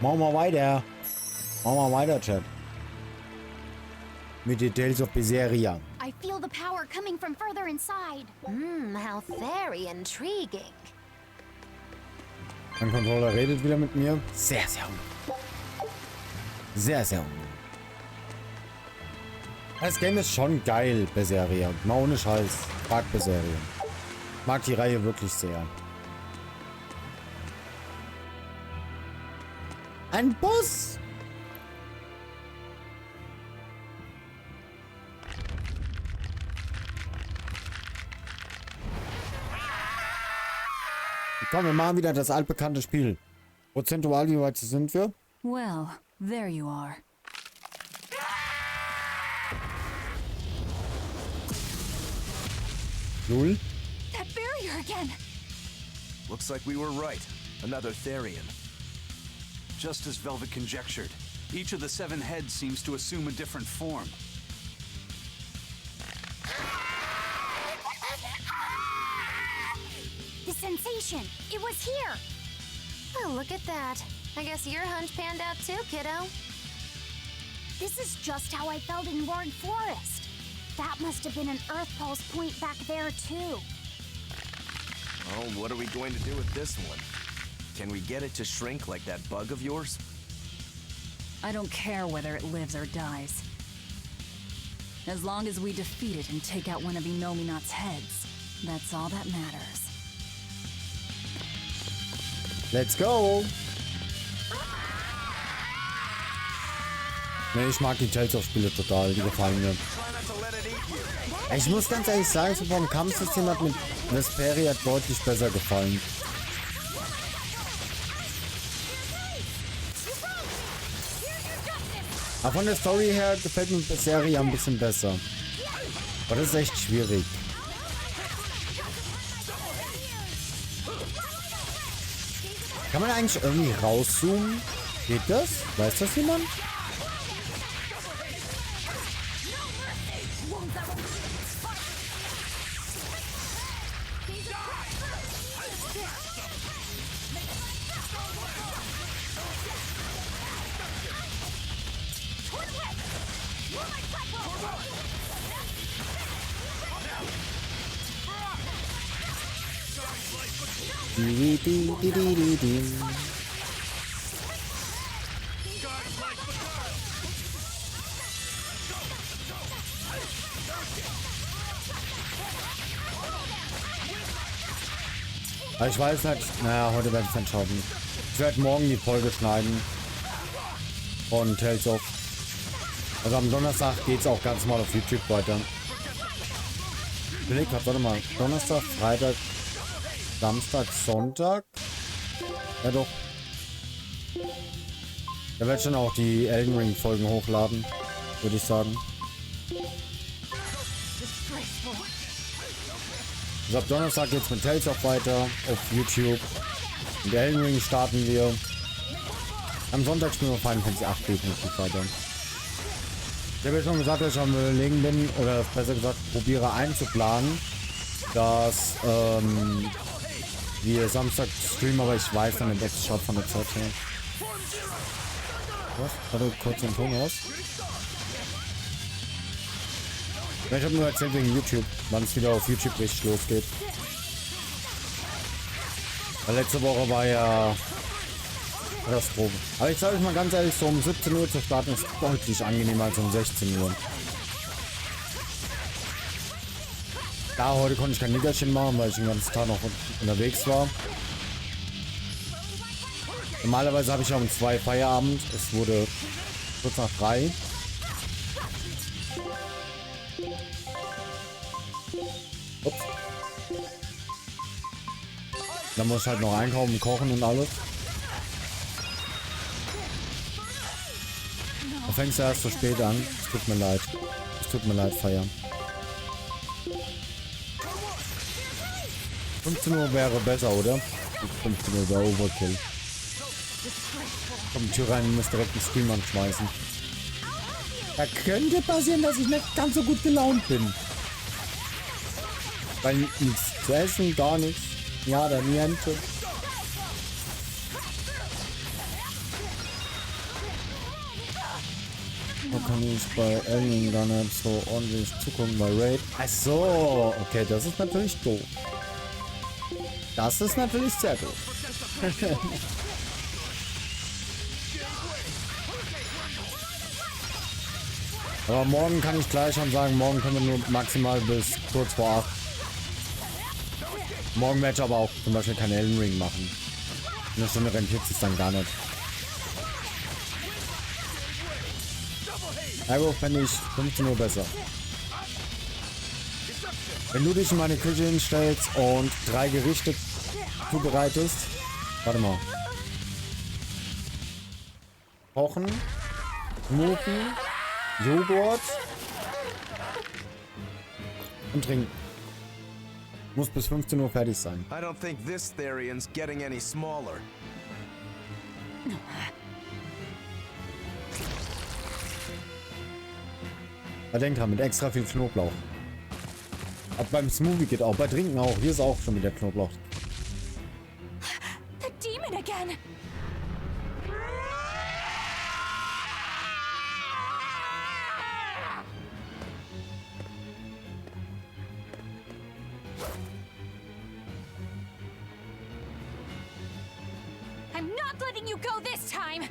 Machen wir weiter. Machen wir weiter, Chat. Mit Details of Berseria. I feel the power coming from further inside. How very intriguing. Mein Controller redet wieder mit mir. Sehr, sehr ungut. Sehr, sehr ungut. Das Game ist schon geil, Berseria. Mal ohne Scheiß. Mag Berseria. Mag die Reihe wirklich sehr. Ein Bus! Komm, wir machen wieder das altbekannte Spiel. Prozentual, wie weit sind wir? Well, there you are. Null. That barrier again. Looks like we were right. Another Therian. Just as Velvet conjectured, each of the 7 heads seems to assume a different form. The sensation. It was here. Oh, look at that. I guess your hunch panned out too, kiddo. This is just how I felt in Ward Forest. That must have been an Earth Pulse point back there, too. Oh, what are we going to do with this one? Can we get it to shrink like that bug of yours? I don't care whether it lives or dies. As long as we defeat it and take out one of Inominat's heads, that's all that matters. Let's go! Ne, ich mag die Tales-of-Spiele total, die gefallen mir. Ich muss ganz ehrlich sagen, so vom Kampfsystem hat mir Berseria deutlich besser gefallen. Aber von der Story her gefällt mir Berseria ein bisschen besser. Aber das ist echt schwierig. Kann man eigentlich irgendwie rauszoomen? Geht das? Weiß das jemand? Aber ich weiß nicht, naja, heute werde ich es entscheiden. Ich werde morgen die Folge schneiden von Tales of. Also am Donnerstag geht es auch ganz mal auf YouTube weiter. Ich überlege gerade, warte mal, Donnerstag, Freitag, Samstag, Sonntag. Ja doch. Da werde ich dann auch die Elden Ring Folgen hochladen, würde ich sagen. Also ab Donnerstag geht es mit Tales of weiter auf YouTube. Mit Elden Ring starten wir. Am Sonntag spielen wir Final Fantasy 8 definitiv weiter. Ich habe ja schon gesagt, dass ich am Überlegen bin, oder besser gesagt, probiere einzuplanen, dass wir Samstag streamen, aber ich weiß dann nicht, ob es schaut von der Zeit her. Was? Warte, kurz den Ton aus. Ich habe nur erzählt wegen YouTube, wann es wieder auf YouTube richtig losgeht. Weil letzte Woche war ja Katastrophe. Aber ich sage euch mal ganz ehrlich, so um 17 Uhr zu starten ist deutlich angenehmer als um 16 Uhr. Da heute konnte ich kein Nickerchen machen, weil ich den ganzen Tag noch unterwegs war. Normalerweise habe ich ja um 2 Feierabend. Es wurde kurz nach 3. Ups. Dann muss ich halt noch einkaufen, kochen und alles. Da fängst du erst so spät an. Es tut mir leid. Es tut mir leid, Feier. 15 Uhr wäre besser, oder? 15 Uhr wäre Overkill. Komm, Tür rein und muss direkt einen Stream anschmeißen. Da könnte passieren, dass ich nicht ganz so gut gelaunt bin. Weil nichts zu essen, gar nichts. Ja, da niente. Da kann ich bei Elden gar nicht so ordentlich zugucken bei Raid. Ach so, okay, das ist natürlich doof. Das ist natürlich sehr doof. Aber morgen kann ich gleich schon sagen, morgen können wir nur maximal bis kurz vor 8. Morgen werde ich aber auch zum Beispiel keinen Elden Ring machen. Eine Stunde rentiert es dann gar nicht. Ergo fände ich 15 Uhr besser. Wenn du dich in meine Küche hinstellst und 3 Gerichte zubereitest. Warte mal. Kochen, Smoothen, Joghurt und trinken. Muss bis 15 Uhr fertig sein. I don't think this Therian's getting any smaller. Aber denk dran, mit extra viel Knoblauch. Aber beim Smoothie geht auch, bei Trinken auch. Hier ist auch schon wieder Knoblauch. The demon again! I'm not letting you go this time!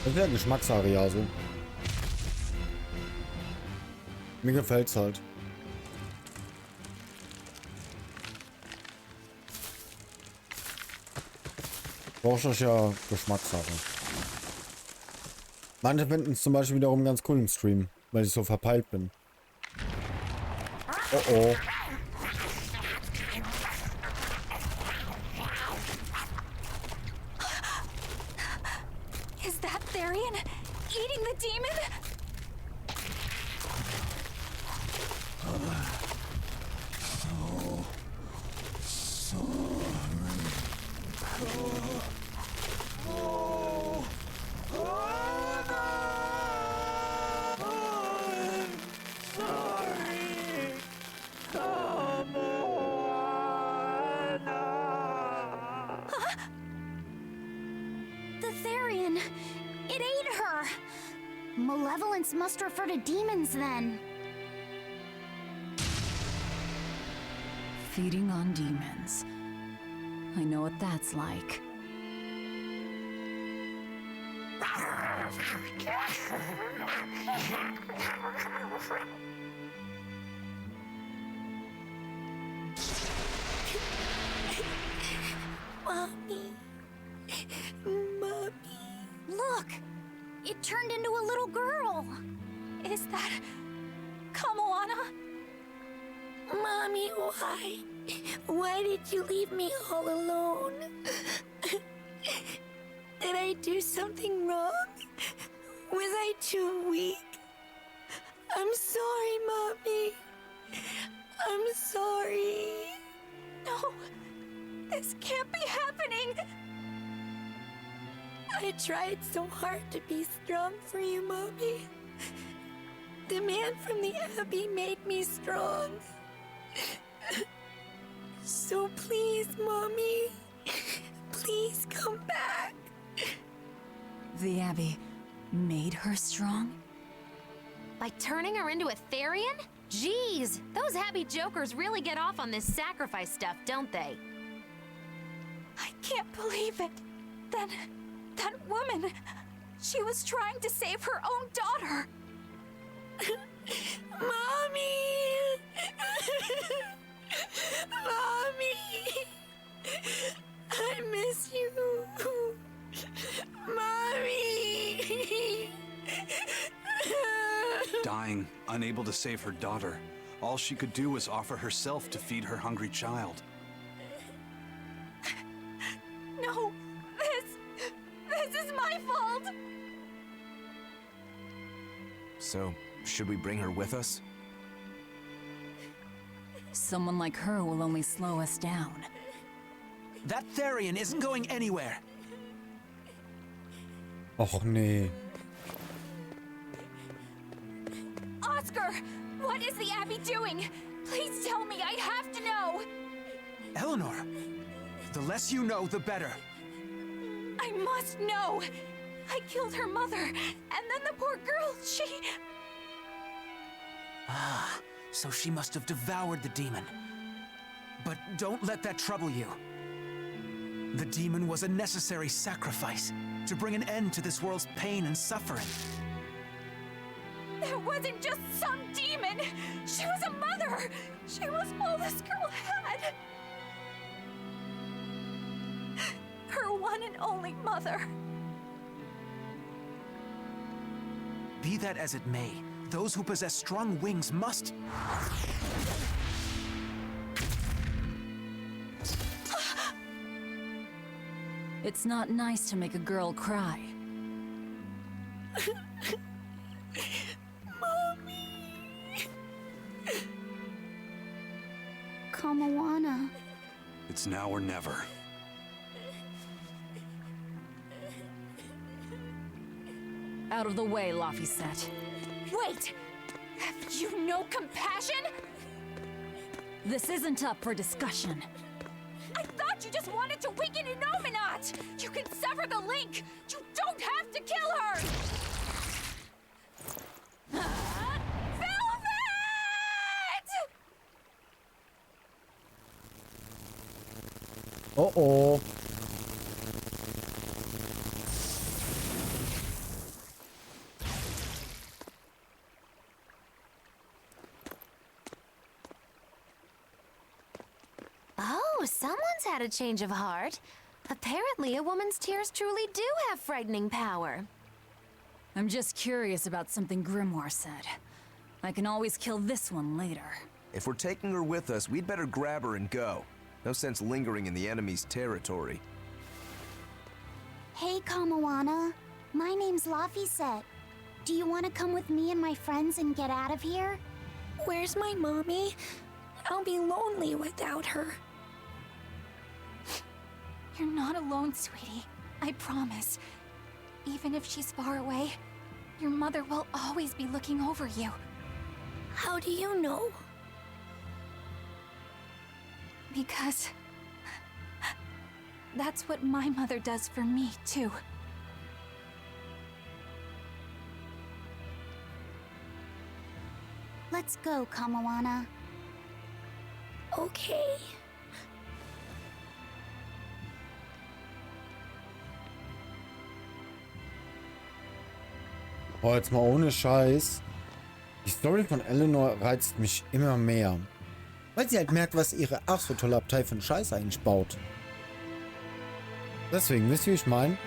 Das ist ja Geschmackssache, ja so. Mir gefällt's halt. Brauchst du ja Geschmackssache. Manche finden es zum Beispiel wiederum ganz cool im Stream, weil ich so verpeilt bin. Oh oh. Is that Therian eating the demon? The Therian. It ate her. Malevolence must refer to demons then. Feeding on demons. I know what that's like. Mommy. Mommy. Look! It turned into a little girl. Is that Kamoana? Mommy, why? Why did you leave me all alone? Did I do something wrong? Was I too weak? I'm sorry, Mommy. I'm sorry. No! This can't be happening! I tried so hard to be strong for you, Mommy. The man from the Abbey made me strong. So please, Mommy, please come back. The Abbey made her strong? By turning her into a Therian? Jeez, those happy jokers really get off on this sacrifice stuff, don't they? I can't believe it. Then, that woman, she was trying to save her own daughter. Mommy! Mommy! I miss you. Mommy! Dying, unable to save her daughter. All she could do was offer herself to feed her hungry child. No, this is my fault. So, should we bring her with us? Someone like her will only slow us down. That Therian isn't going anywhere. Och nee. Oscar, what is the Abbey doing? Please tell me, I have to know. Eleanor, the less you know, the better. I'm You must know! I killed her mother, and then the poor girl, she... Ah, so she must have devoured the demon. But don't let that trouble you. The demon was a necessary sacrifice to bring an end to this world's pain and suffering. That wasn't just some demon! She was a mother! She was all this girl had! Her one and only mother. Be that as it may, those who possess strong wings must... It's not nice to make a girl cry. Kamoana. It's now or never. Out of the way, Laphicet. Wait! Have you no compassion? This isn't up for discussion. I thought you just wanted to weaken Innominat! You can sever the link! You don't have to kill her! Velvet! Oh. Oh, someone's had a change of heart. Apparently, a woman's tears truly do have frightening power. I'm just curious about something Grimoire said. I can always kill this one later. If we're taking her with us, we'd better grab her and go. No sense lingering in the enemy's territory. Hey, Kamoana. My name's Laphicet. Do you want to come with me and my friends and get out of here? Where's my mommy? I'll be lonely without her. You're not alone, sweetie. I promise. Even if she's far away, your mother will always be looking over you. How do you know? Because that's what my mother does for me, too. Let's go, Kamoana. Okay. Boah, jetzt mal ohne Scheiß. Die Story von Eleanor reizt mich immer mehr. Weil sie halt merkt, was ihre ach so tolle Abtei für einen Scheiß eigentlich baut. Deswegen, wisst ihr, wie ich meine?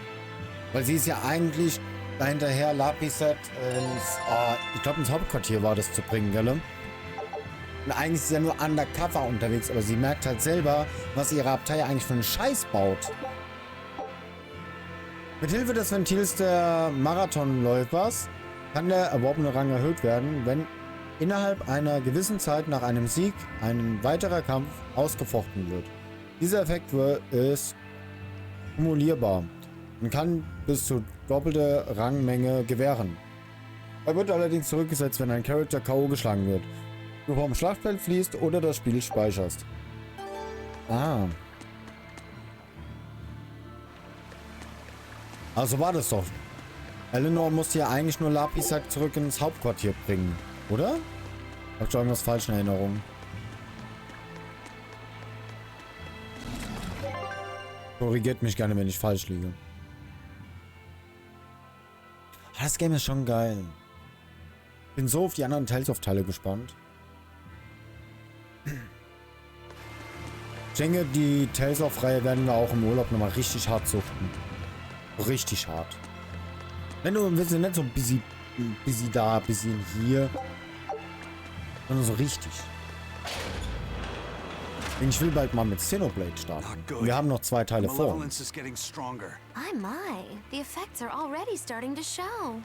Weil sie ist ja eigentlich dahinterher, Laphicet ich glaube ins Hauptquartier war das zu bringen, gell? Und eigentlich ist sie ja nur undercover unterwegs, aber sie merkt halt selber, was ihre Abtei eigentlich für einen Scheiß baut. Mithilfe des Ventils der Marathonläufers kann der erworbene Rang erhöht werden, wenn innerhalb einer gewissen Zeit nach einem Sieg ein weiterer Kampf ausgefochten wird. Dieser Effekt ist kumulierbar und kann bis zu doppelte Rangmenge gewähren. Er wird allerdings zurückgesetzt, wenn ein Charakter K.O. geschlagen wird, du vom Schlachtfeld fließt oder das Spiel speicherst. Ah. Also war das doch. Eleanor musste ja eigentlich nur Laphicet zurück ins Hauptquartier bringen, oder? Hab ich irgendwas falsch in Erinnerung? Korrigiert mich gerne, wenn ich falsch liege. Das Game ist schon geil. Bin so auf die anderen Tales of Teile gespannt. Ich denke, die Tales of Reihe werden wir auch im Urlaub nochmal richtig hart suchten. Richtig hart. Wenn du willst, nicht so ein bisschen da, ein bisschen hier, sondern so richtig. Ich will bald mal mit Xenoblade starten. Wir haben noch 2 Teile vor uns. My, my. The effects are already starting to show.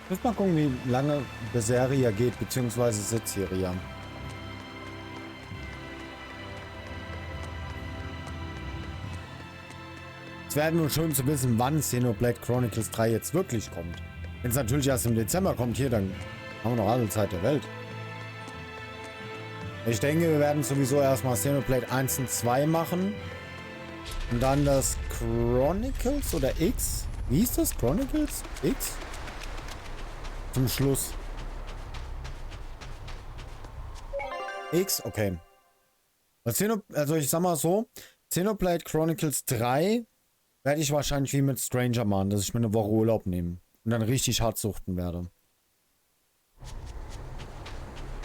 Ich muss mal gucken, wie lange Berseria geht, beziehungsweise Setzeria. Es wäre nur schön zu wissen, wann Xenoblade Chronicles 3 jetzt wirklich kommt. Wenn es natürlich erst im Dezember kommt, hier, dann haben wir noch alle Zeit der Welt. Ich denke, wir werden sowieso erstmal Xenoblade 1 und 2 machen. Und dann das Chronicles oder X. Wie hieß das? Chronicles? X? Zum Schluss. X, okay. Also ich sag mal so, Xenoblade Chronicles 3 werde ich wahrscheinlich wie mit Stranger machen, dass ich mir eine Woche Urlaub nehme und dann richtig hart suchten werde.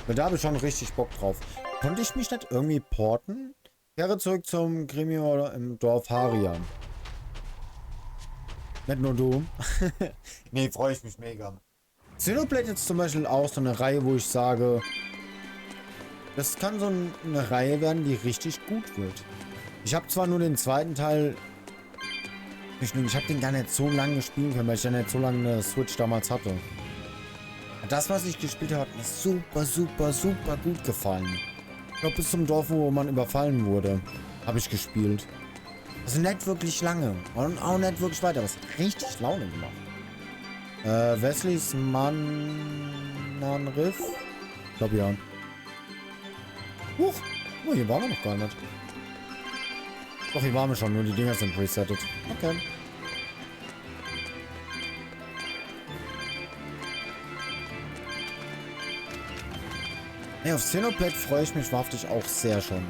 Weil da habe ich schon richtig Bock drauf. Konnte ich mich nicht irgendwie porten? Kehre zurück zum Gremio im Dorf Haria. Nicht nur du. Nee, freue ich mich mega. Xenoblade ist zum Beispiel auch so eine Reihe, wo ich sage, das kann so eine Reihe werden, die richtig gut wird. Ich habe zwar nur den zweiten Teil, ich habe den gar nicht so lange spielen können, weil ich ja nicht so lange eine Switch damals hatte. Das, was ich gespielt habe, hat mir super, super, super gut gefallen. Ich glaube, bis zum Dorf, wo man überfallen wurde, habe ich gespielt. Also nicht wirklich lange. Und auch nicht wirklich weiter. Aber es hat richtig Laune gemacht. Wesleys Mananriff? Ich glaube ja. Huch! Oh, hier waren wir noch gar nicht. Doch, hier waren wir schon. Nur die Dinger sind resettet. Okay. Hey, auf Xenoblade freue ich mich wahrhaftig auch sehr schon.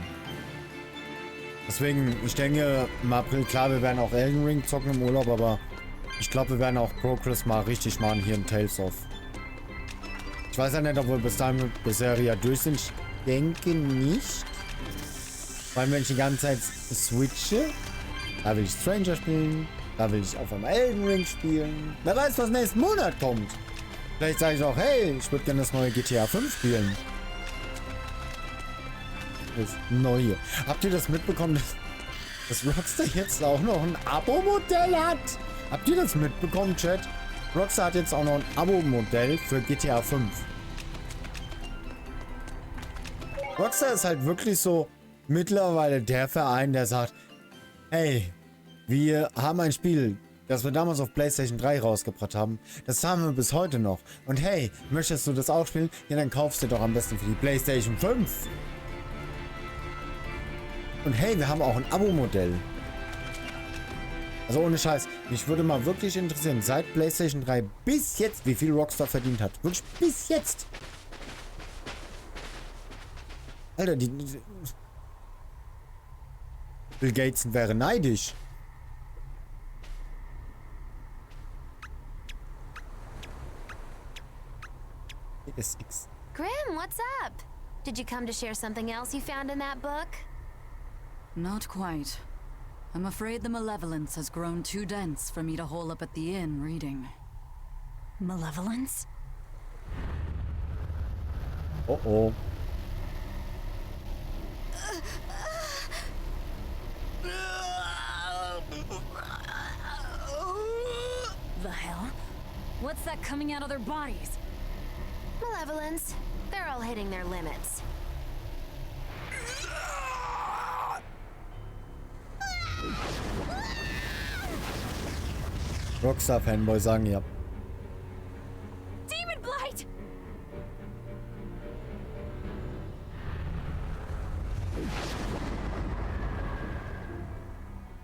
Deswegen, ich denke, im April, klar, wir werden auch Elden Ring zocken im Urlaub, aber ich glaube, wir werden auch Progress mal richtig machen hier in Tales of. Ich weiß ja nicht, ob wir bis dahin mit Berseria durch sind. Ich denke nicht. Weil wenn ich die ganze Zeit switche, da will ich Stranger spielen, da will ich auf einmal Elden Ring spielen. Wer weiß, was nächsten Monat kommt. Vielleicht sage ich auch, hey, ich würde gerne das neue GTA 5 spielen. Das Neue. Habt ihr das mitbekommen, dass Rockstar jetzt auch noch ein Abo-Modell hat? Habt ihr das mitbekommen, Chat? Rockstar hat jetzt auch noch ein Abo-Modell für GTA 5. Rockstar ist halt wirklich so mittlerweile der Verein, der sagt, hey, wir haben ein Spiel, das wir damals auf PlayStation 3 rausgebracht haben. Das haben wir bis heute noch. Und hey, möchtest du das auch spielen? Ja, dann kaufst du doch am besten für die PlayStation 5. Und hey, wir haben auch ein Abo-Modell. Also ohne Scheiß. Mich würde mal wirklich interessieren, seit PlayStation 3 bis jetzt, wie viel Rockstar verdient hat. Wirklich bis jetzt. Alter, Bill Gates wäre neidisch. SX. Grim, what's up? Did you come to share something else you found in that book? Not quite. I'm afraid the malevolence has grown too dense for me to hole up at the inn reading. Malevolence? Oh oh. The hell? What's that coming out of their bodies? Malevolence. They're all hitting their limits. Rockstar-Fanboy sagen ja. Demon Blight!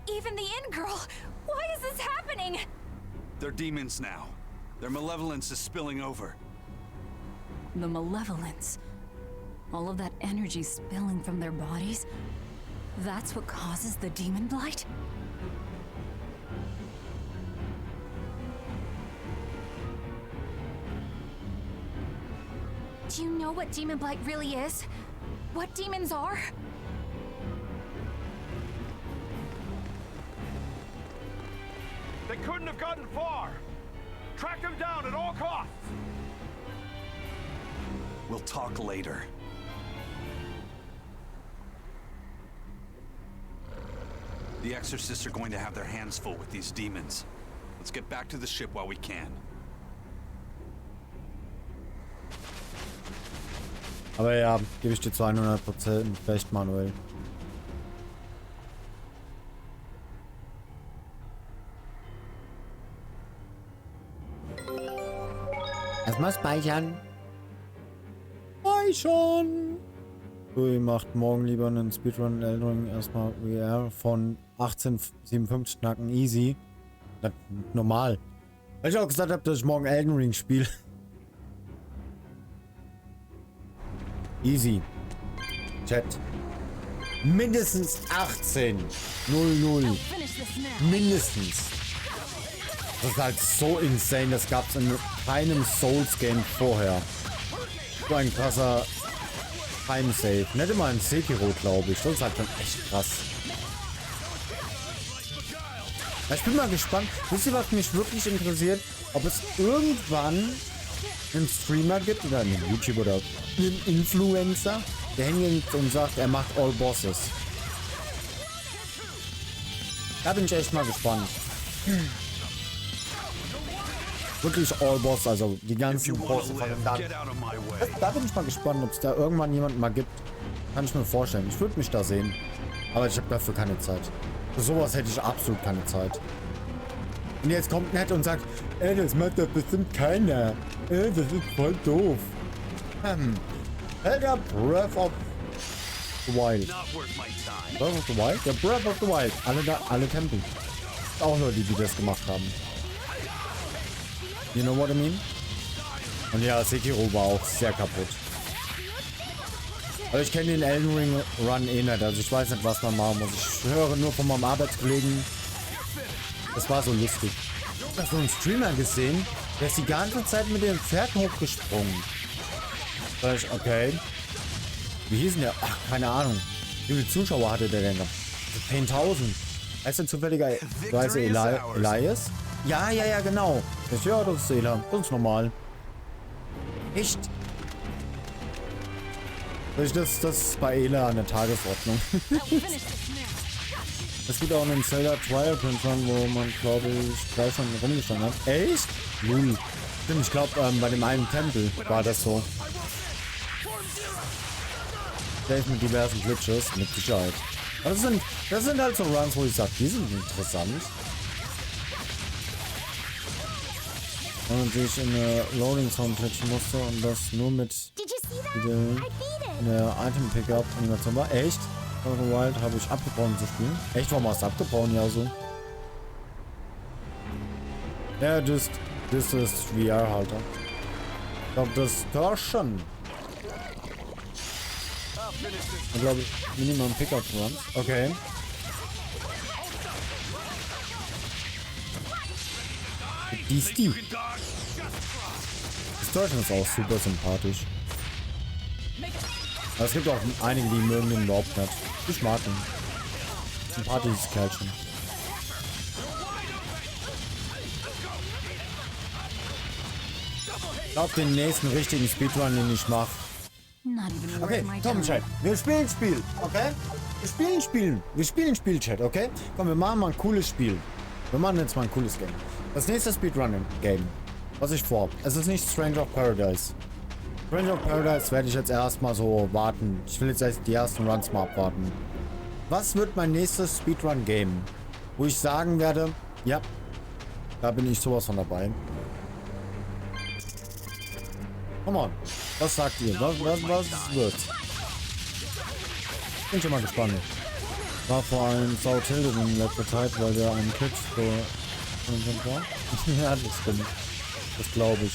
Even the inn girl! Why is this happening? They're demons now. Their malevolence is spilling over. The malevolence. All of that energy spilling from their bodies. That's what causes the demon blight? Do you know what demon blight really is? What demons are? They couldn't have gotten far. Track them down at all costs. We'll talk later. The exorcists are going to have their hands full with these demons. Let's get back to the ship while we can. Aber ja, gebe ich dir zu 100% recht, Manuel. Erstmal speichern. Speichern. Louis macht morgen lieber einen Speedrun in Elden Ring. Erstmal VR von 1857 knacken. Easy. Das, normal. Weil ich auch gesagt habe, dass ich morgen Elden Ring spiele. Easy. Chat. Mindestens 18. 00. Mindestens. Das ist halt so insane. Das gab es in keinem Souls-Game vorher. So ein krasser Time-Save. Nicht immer ein Sekiro, glaube ich. Das ist halt schon echt krass. Ja, ich bin mal gespannt. Wisst ihr, was mich wirklich interessiert? Ob es irgendwann einen Streamer gibt oder einen YouTuber oder einen Influencer, der hingeht und sagt, er macht All Bosses. Da bin ich echt mal gespannt. Wirklich All Boss, also die ganzen Bosse von dem Land. Da bin ich mal gespannt, ob es da irgendwann jemanden mal gibt. Kann ich mir vorstellen. Ich würde mich da sehen. Aber ich habe dafür keine Zeit. Für sowas hätte ich absolut keine Zeit. Und jetzt kommt nett und sagt, das macht doch bestimmt keiner. Das ist voll doof. Zelda Breath of the Wild. Breath of the Wild? Ja, Breath of the Wild. Alle Tempel. Auch Leute, die das gemacht haben. You know what I mean? Und ja, Sekiro war auch sehr kaputt. Aber ich kenne den Elden Ring Run eh nicht. Also ich weiß nicht, was man machen muss. Ich höre nur von meinem Arbeitskollegen. Das war so lustig. Ich habe so einen Streamer gesehen, der ist die ganze Zeit mit dem Pferd hochgesprungen. Da ich, okay. Wie hieß denn der? Ach, keine Ahnung. Wie viele Zuschauer hatte der denn noch? 10.000. Heißt der zufälligerweise Elias? Ja, genau. Ja, das ist Ela. Das ist normal. Echt? Das ist bei Ela an der Tagesordnung. Es gibt auch einen Zelda Trial Print Run, wo man, glaube ich, 3 Stunden rumgestanden hat. Echt? Stimmt, ich glaube, bei dem einen Tempel war das so. Safe mit diversen Glitches, mit Sicherheit. Das sind halt so Runs, wo ich sage, die sind interessant. Und ich in eine Loading Zone glitchen musste und das nur mit der Item Pickup Animation war. Echt? Breath of the Wild habe ich abgebrochen zu spielen. Echt? Warum hast du abgebrochen? Ja, so. Ja, das ist VR-Halter. Ich glaube, das schon. Ich glaube, Minimum Pickup Runs. Okay. Die. Das Däumchen ist auch super sympathisch. Aber es gibt auch einige, die mögen den überhaupt nicht. Ich mag ihn. Sympathisches Kerlchen. Ich glaube, den nächsten richtigen Speedrun, den ich mache. Okay, komm, Chat. Wir spielen Spiel, okay? Wir spielen Spiel, Chat, okay? Komm, wir machen mal ein cooles Spiel. Wir machen jetzt mal ein cooles Game. Das nächste Speedrunning-Game, was ich vorhabe. Es ist nicht Stranger of Paradise. Stranger of Paradise werde ich jetzt erstmal so warten. Ich will jetzt erst die ersten Runs mal abwarten. Was wird mein nächstes Speedrun-Game? Wo ich sagen werde, ja, da bin ich sowas von dabei. Come on. Was sagt ihr? Was wird? Bin schon mal gespannt. War vor allem sautildet in letzter Zeit, weil der einen Clip war. Ja, das stimmt. Das glaube ich.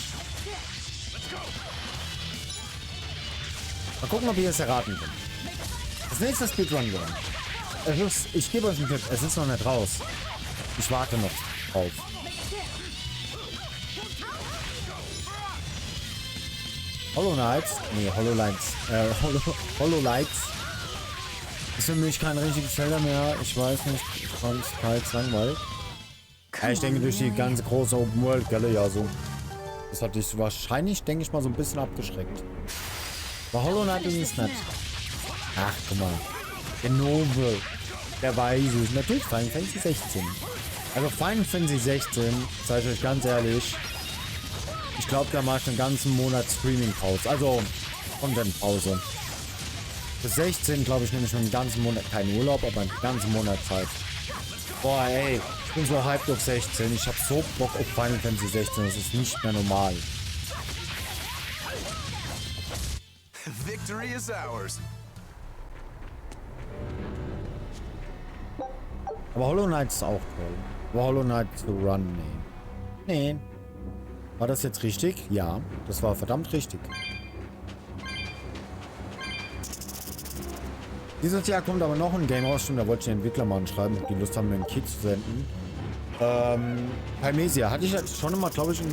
Mal gucken, ob ihr es erraten könnt. Das nächste Speedrun-Game. Ich gebe euch einen Tipp. Es ist noch nicht raus. Ich warte noch drauf. Hololights. Ist für mich kein richtiges Zelda mehr. Ich weiß nicht. Ich fand es teils langweilig. Ja, ich denke durch die ganze große Open World, gell, ja so. Das hat dich wahrscheinlich, denke ich mal, so ein bisschen abgeschreckt. Aber Hollow Knight ist es nicht. Ach, guck mal. Der Noble. Der Weise ist natürlich Final Fantasy 16. Also Final Fantasy 16, sage ich euch ganz ehrlich. Ich glaube, da mache ich einen ganzen Monat Streaming-Pause. Also Content-Pause. Bis 16, glaube ich, nehme ich einen ganzen Monat, keinen Urlaub, aber einen ganzen Monat Zeit. Boah, ey, ich bin so hyped auf 16. Ich habe so Bock auf Final Fantasy 16. Das ist nicht mehr normal. Victory is ours. Aber Hollow Knight ist auch toll. Aber Hollow Knight to Run, nee. Nee. War das jetzt richtig? Ja, das war verdammt richtig. Dieses Jahr kommt aber noch ein Game raus. Stimmt, da wollte ich den Entwickler mal anschreiben, ob die Lust haben, mir ein Key zu senden. Palmesia hatte ich jetzt schon immer, glaube ich, in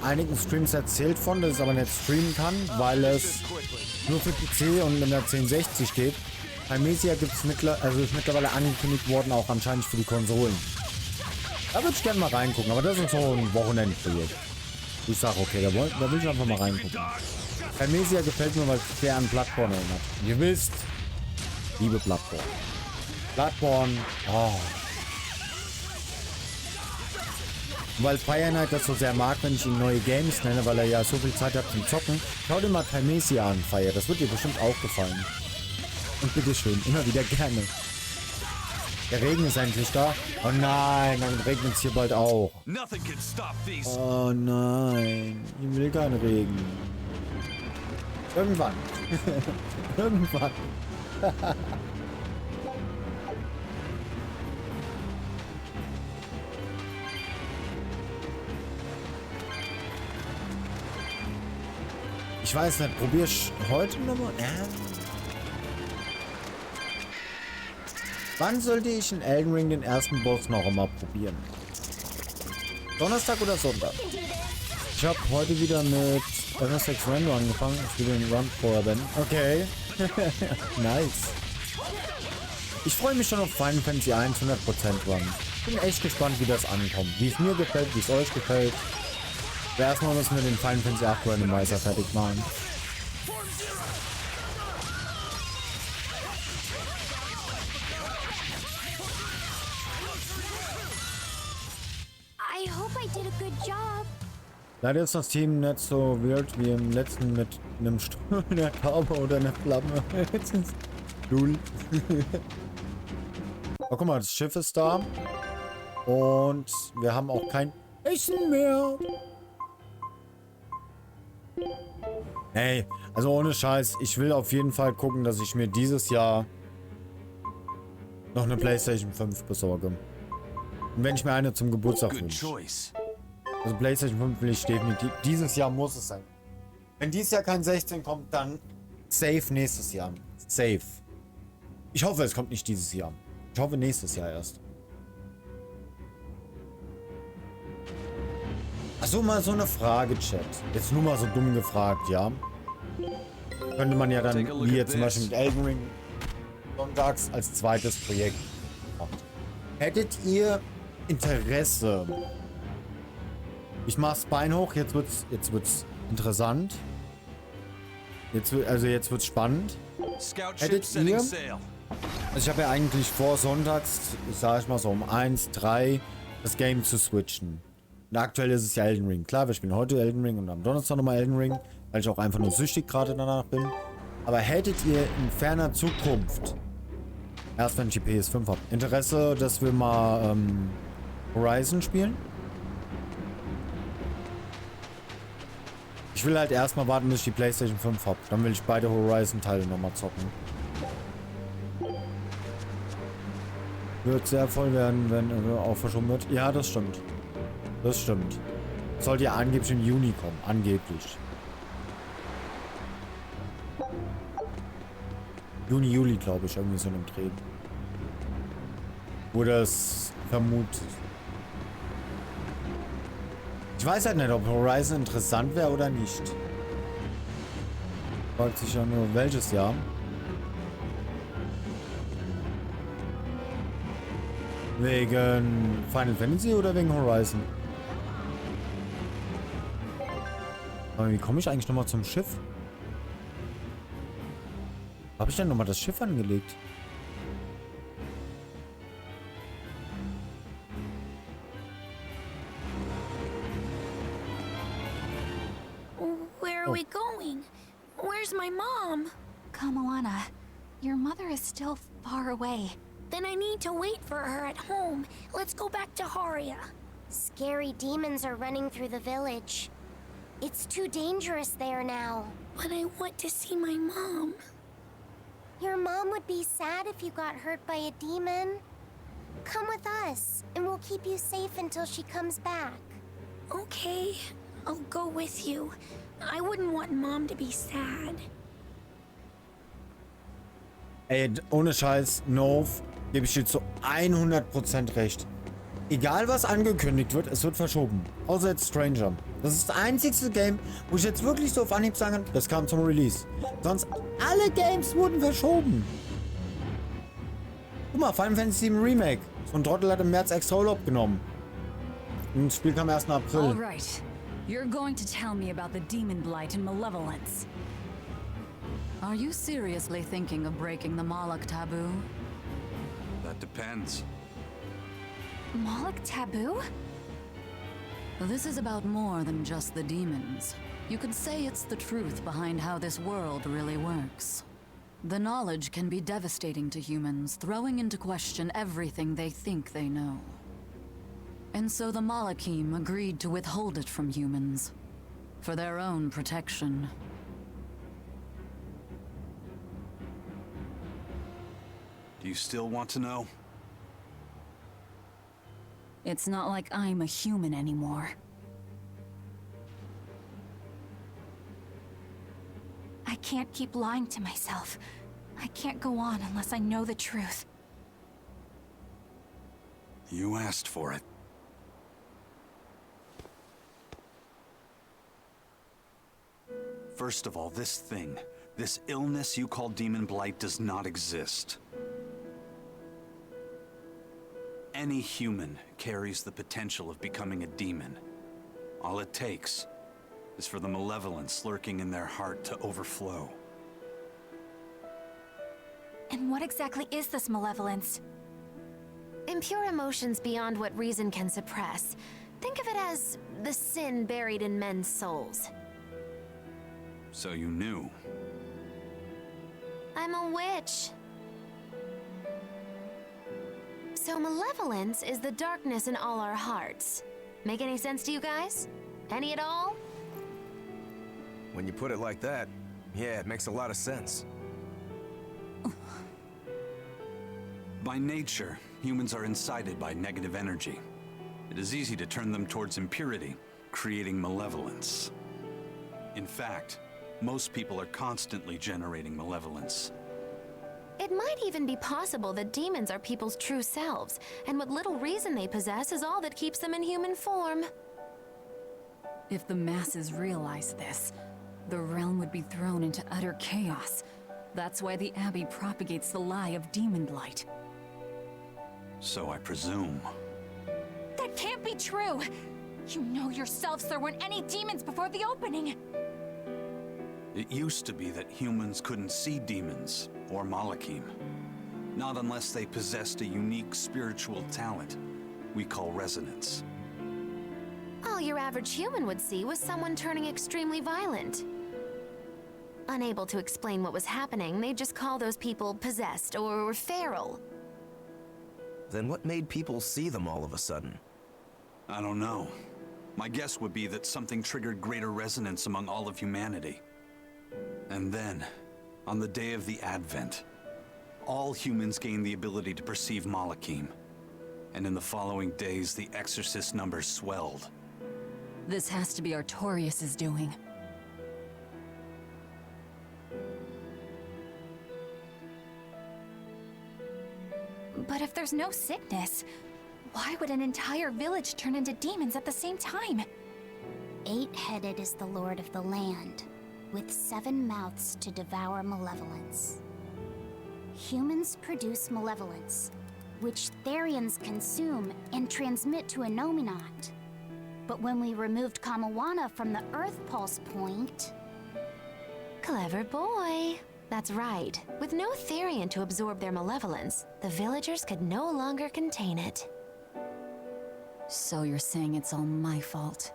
einigen Streams erzählt von, dass es aber nicht streamen kann, weil es nur für PC und mit einer 1060 geht. Palmesia gibt es ist mittlerweile angekündigt worden, auch anscheinend für die Konsolen. Da würde ich gerne mal reingucken, aber das ist so ein Wochenendprojekt. Ich sage, okay, da will ich einfach mal reingucken. Palmesia gefällt mir, weil es sehr an Bloodborne erinnert. Ihr wisst, liebe Bloodborne. Bloodborne, oh. Weil Fire Knight das so sehr mag, wenn ich ihn neue Games nenne, weil er ja so viel Zeit hat zum Zocken. Schau dir mal Palmesia an, Fire. Das wird dir bestimmt auch gefallen. Und bitteschön, immer wieder gerne. Der Regen ist endlich da. Oh nein, dann regnet es hier bald auch. Oh nein, ich will keinen Regen. Irgendwann. Irgendwann. Ich weiß nicht, probier's heute nochmal? Wann sollte ich in Elden Ring den ersten Boss noch einmal probieren? Donnerstag oder Sonntag? Ich habe heute wieder mit MSX Run angefangen. Ich will den Run vorher bin. Okay. Nice. Ich freue mich schon auf Final Fantasy 1 100% Run. Bin echt gespannt, wie das ankommt. Wie es mir gefällt, wie es euch gefällt. Aber erstmal müssen wir den Final Fantasy 8 Randomizer fertig machen. I hope I did a good job. Leider ist das Team nicht so weird wie im letzten mit einem Stuhl, einer Taube oder einer Flamme. Jetzt ist Stuhl. Oh, guck mal, das Schiff ist da. Und wir haben auch kein Essen mehr. Hey, also ohne Scheiß, ich will auf jeden Fall gucken, dass ich mir dieses Jahr noch eine PlayStation 5 besorge. Und wenn ich mir eine zum Geburtstag wünsche. Also PlayStation 5 will ich definitiv. Dieses Jahr muss es sein. Wenn dieses Jahr kein 16 kommt, dann safe nächstes Jahr. Safe. Ich hoffe, es kommt nicht dieses Jahr. Ich hoffe nächstes Jahr erst. Achso, mal so eine Frage, Chat. Jetzt nur mal so dumm gefragt, ja? Könnte man ja dann, wie jetzt zum Beispiel mit Elden Ring, sonntags als zweites Projekt machen. Hättet ihr Interesse? Ich mach's Bein hoch, jetzt wird's interessant. Jetzt wird's spannend. Hättet ihr... Also ich habe ja eigentlich vor, sonntags, sag ich mal so um 1, 3, das Game zu switchen. Und aktuell ist es ja Elden Ring. Klar, wir spielen heute Elden Ring und am Donnerstag nochmal Elden Ring, weil ich auch einfach nur süchtig gerade danach bin. Aber hättet ihr in ferner Zukunft, erst wenn ich die PS5 habe, Interesse, dass wir mal Horizon spielen? Ich will halt erstmal warten, bis ich die PlayStation 5 habe. Dann will ich beide Horizon-Teile nochmal zocken. Wird sehr voll werden, wenn auch verschoben wird. Ja, das stimmt. Das stimmt. Sollte ja angeblich im Juni kommen. Angeblich. Juni, Juli, glaube ich. Irgendwie so in einem Dreh. Wurde es vermutet. Ich weiß halt nicht, ob Horizon interessant wäre oder nicht. Fragt sich ja nur, welches Jahr. Wegen Final Fantasy oder wegen Horizon? Aber wie komme ich eigentlich nochmal zum Schiff? Habe ich denn nochmal das Schiff angelegt? Where are we going? Where's my mom? Kamoana, your mother is still far away. Then I need to wait for her at home. Let's go back to Haria. Scary demons are running through the village. It's too dangerous there now. But I want to see my mom. Your mom would be sad if you got hurt by a demon. Come with us, and we'll keep you safe until she comes back. Okay, I'll go with you. I wouldn't want Mom to be sad. Ey, ohne Scheiß, Nov, gebe ich dir zu 100% recht. Egal was angekündigt wird, es wird verschoben. Außer jetzt Stranger. Das ist das einzigste Game, wo ich jetzt wirklich so auf Anhieb sagen kann, das kam zum Release. Sonst alle Games wurden verschoben. Guck mal, Final Fantasy VII Remake. So ein Trottel hat im März extra Urlaub genommen. Und das Spiel kam erst im April. All right. You're going to tell me about the demon blight and malevolence. Are you seriously thinking of breaking the Moloch taboo? That depends. Moloch taboo? This is about more than just the demons. You could say it's the truth behind how this world really works. The knowledge can be devastating to humans, throwing into question everything they think they know. And so the Malachim agreed to withhold it from humans, for their own protection. Do you still want to know? It's not like I'm a human anymore. I can't keep lying to myself. I can't go on unless I know the truth. You asked for it. First of all, this thing, this illness you call demon blight does not exist. Any human carries the potential of becoming a demon. All it takes is for the malevolence lurking in their heart to overflow. And what exactly is this malevolence? Impure emotions beyond what reason can suppress. Think of it as the sin buried in men's souls. So you knew. I'm a witch. So malevolence is the darkness in all our hearts. Make any sense to you guys? Any at all? When you put it like that, yeah, it makes a lot of sense. By nature, humans are incited by negative energy. It is easy to turn them towards impurity, creating malevolence. In fact, most people are constantly generating malevolence. It might even be possible that demons are people's true selves, and what little reason they possess is all that keeps them in human form. If the masses realize this, the realm would be thrown into utter chaos. That's why the Abbey propagates the lie of demon blight. So I presume. That can't be true! You know yourselves there weren't any demons before the opening! It used to be that humans couldn't see demons, or Malachim. Not unless they possessed a unique spiritual talent we call resonance. All your average human would see was someone turning extremely violent. Unable to explain what was happening, they'd just call those people possessed or feral. Then what made people see them all of a sudden? I don't know. My guess would be that something triggered greater resonance among all of humanity. And then, on the day of the Advent, all humans gained the ability to perceive Malachim. And in the following days, the exorcist numbers swelled. This has to be Artorius' doing. But if there's no sickness, why would an entire village turn into demons at the same time? 8-headed is the lord of the land, with 7 mouths to devour malevolence. Humans produce malevolence, which Therians consume and transmit to a Nominat. But when we removed Kamoana from the Earth Pulse point... Clever boy. That's right. With no Therian to absorb their malevolence, the villagers could no longer contain it. So you're saying it's all my fault?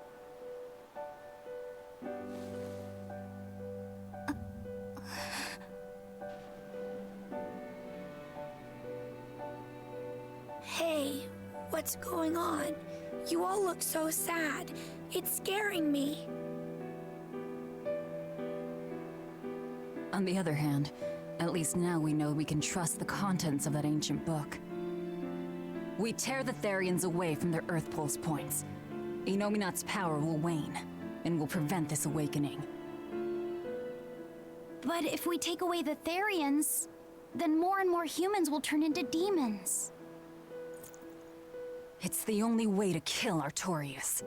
Hey, what's going on? You all look so sad. It's scaring me. On the other hand, at least now we know we can trust the contents of that ancient book. We tear the Therians away from their Earth Pulse points. Inominat's power will wane, and will prevent this awakening. But if we take away the Therians, then more and more humans will turn into demons. It's the only way to kill Artorius.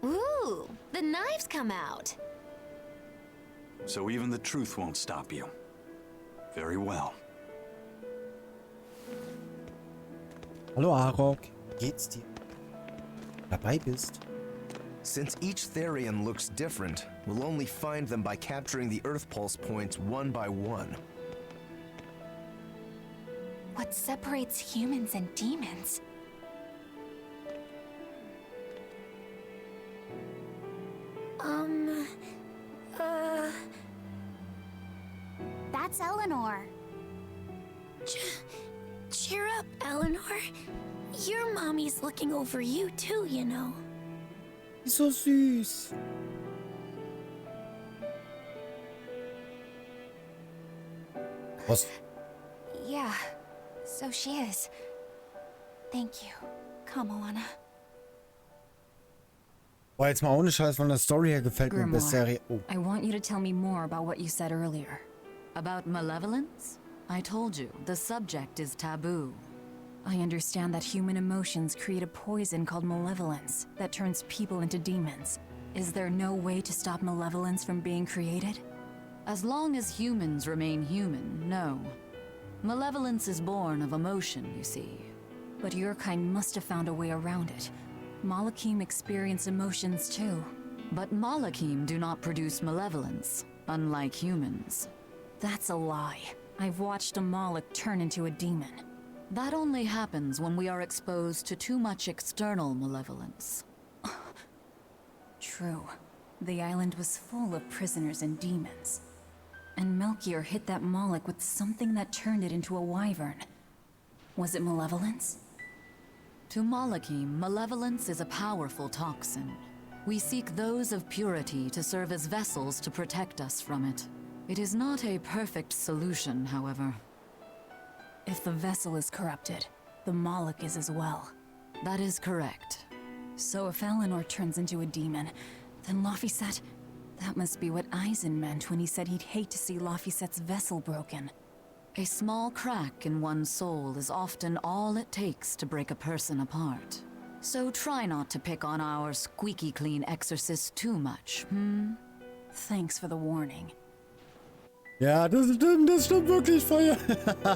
Ooh, the knives come out. So even the truth won't stop you. Very well. Hallo Arok, geht's dir? Dabei bist? Since each Therian looks different, we'll only find them by capturing the Earth Pulse points one by one. What separates humans and demons? That's Eleanor. Cheer up, Eleanor. Your mommy's looking over you too, you know. So süß. Was? Yeah, so she is. Thank you, Kamoana. Boah, jetzt mal ohne Scheiß, von der Story her gefällt mir Berseria. Oh. I want you to tell me more about what you said earlier. About malevolence? I told you, the subject is taboo. I understand that human emotions create a poison called malevolence that turns people into demons. Is there no way to stop malevolence from being created? As long as humans remain human, no. Malevolence is born of emotion, you see. But your kind must have found a way around it. Malakim experience emotions too. But Malakim do not produce malevolence, unlike humans. That's a lie. I've watched a Malak turn into a demon. That only happens when we are exposed to too much external malevolence. True. The island was full of prisoners and demons. And Melchior hit that Malak with something that turned it into a wyvern. Was it malevolence? To Malakim, malevolence is a powerful toxin. We seek those of purity to serve as vessels to protect us from it. It is not a perfect solution, however. If the vessel is corrupted, the Malak is as well. That is correct. So if Eleanor turns into a demon, then Laphicet... That must be what Eisen meant when he said he'd hate to see Laphicet's vessel broken. A small crack in one's soul is often all it takes to break a person apart. So try not to pick on our squeaky clean exorcist too much, Thanks for the warning. Ja, das stimmt wirklich, Feuer.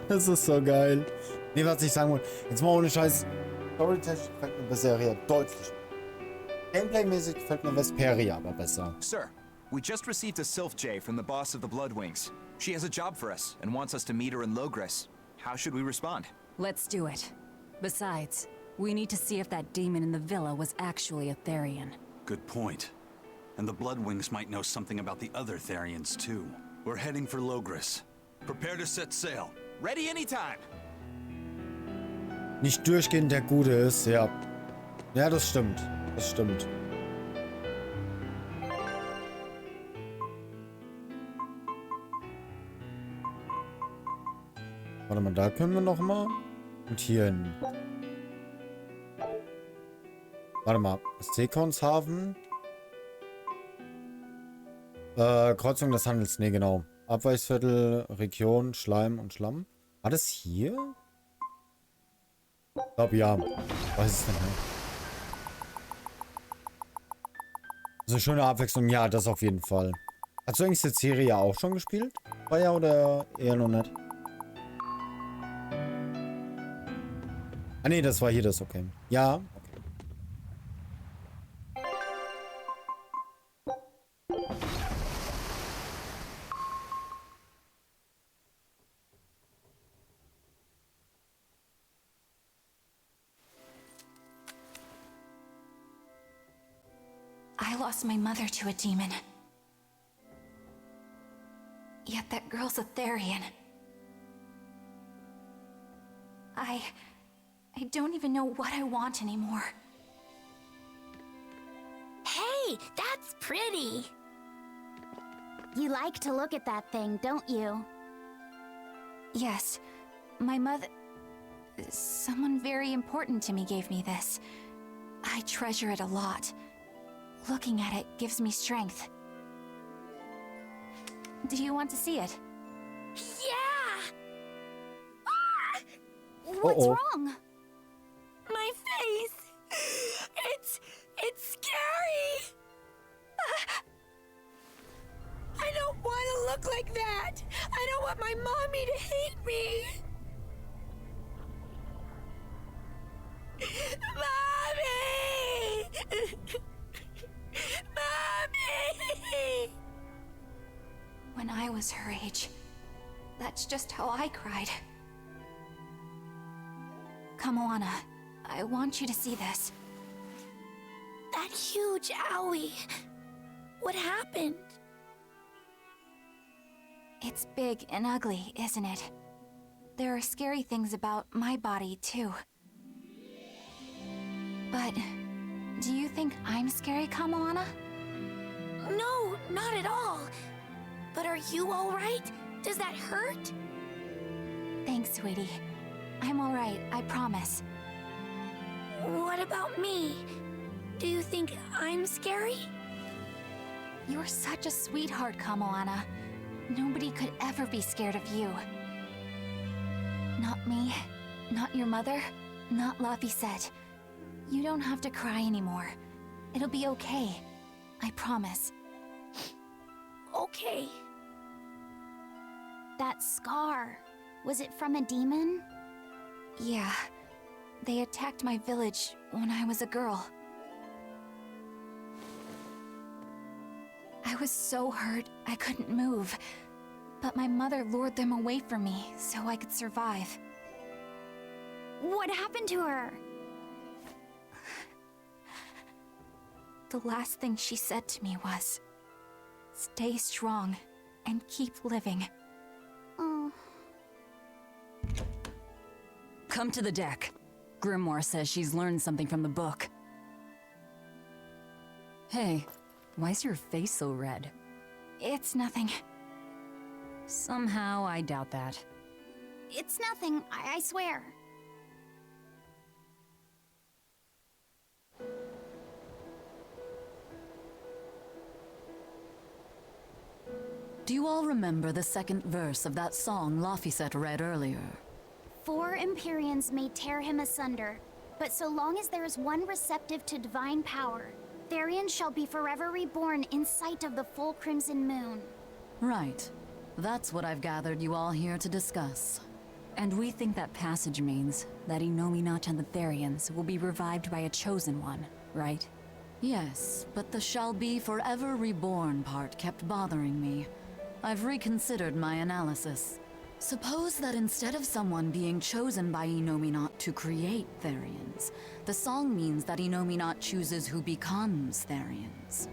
Das ist so geil. Nee, was ich sagen wollte, jetzt mal ohne Scheiß. Storytechnisch gefällt mir Berseria deutlich. Gameplay-mäßig gefällt mir Vesperia aber besser. Sir, we just received a Sylph J from the boss of the Bloodwings. She has a job for us and wants us to meet her in Logres. How should we respond? Let's do it. Besides, we need to see if that demon in the villa was actually a Therian. Good point. And the Bloodwings might know something about the other Therians too. We're heading for Logres. Prepare to set sail. Ready anytime. Nicht durchgehend der Gute ist, ja. Ja, das stimmt. Das stimmt. Warte mal, da können wir noch mal. Und hier hin. Warte mal. Seekonshafen. Kreuzung des Handels. Ne, genau. Abweichsviertel, Region, Schleim und Schlamm. War das hier? Ich glaube, ja. Weiß es nicht mehr. So eine schöne Abwechslung. Ja, das auf jeden Fall. Hast du eigentlich Berseria auch schon gespielt? War ja oder eher noch nicht? Ah ne, das war hier das, okay. Ja, okay. I lost my mother to a demon. Yet that girl's a Therian. I don't even know what I want anymore. Hey, that's pretty! You like to look at that thing, don't you? Yes, my mother... Someone very important to me gave me this. I treasure it a lot. Looking at it gives me strength. Do you want to see it? Yeah! Ah! What's wrong? My face! It's scary! I don't want to look like that! I don't want my mommy to hate me! Mommy! Mommy! When I was her age, that's just how I cried. Kamoana, I want you to see this. That huge owie! What happened? It's big and ugly, isn't it? There are scary things about my body, too. But do you think I'm scary, Kamoana? No, not at all. But are you all right? Does that hurt? Thanks, sweetie. I'm all right, I promise. What about me? Do you think I'm scary? You're such a sweetheart, Kamoana. Nobody could ever be scared of you. Not me, not your mother, not Laphicet. You don't have to cry anymore. It'll be okay. I promise. Okay. That scar, was it from a demon? Yeah. They attacked my village when I was a girl. I was so hurt I couldn't move. But my mother lured them away from me so I could survive. What happened to her? The last thing she said to me was, "Stay strong and keep living." Oh. Come to the deck. Grimoire says she's learned something from the book. Hey, why's your face so red? It's nothing. Somehow, I doubt that. It's nothing, I swear. Do you all remember the second verse of that song Laphicet read earlier? 4 Empyreans may tear him asunder, but so long as there is one receptive to divine power, Therian shall be forever reborn in sight of the full crimson moon. Right. That's what I've gathered you all here to discuss. And we think that passage means that Innominat and the Therians will be revived by a chosen one, right? Yes, but the shall be forever reborn part kept bothering me. I've reconsidered my analysis. Suppose that instead of someone being chosen by Innominat to create Therians, the song means that Innominat chooses who becomes Therians.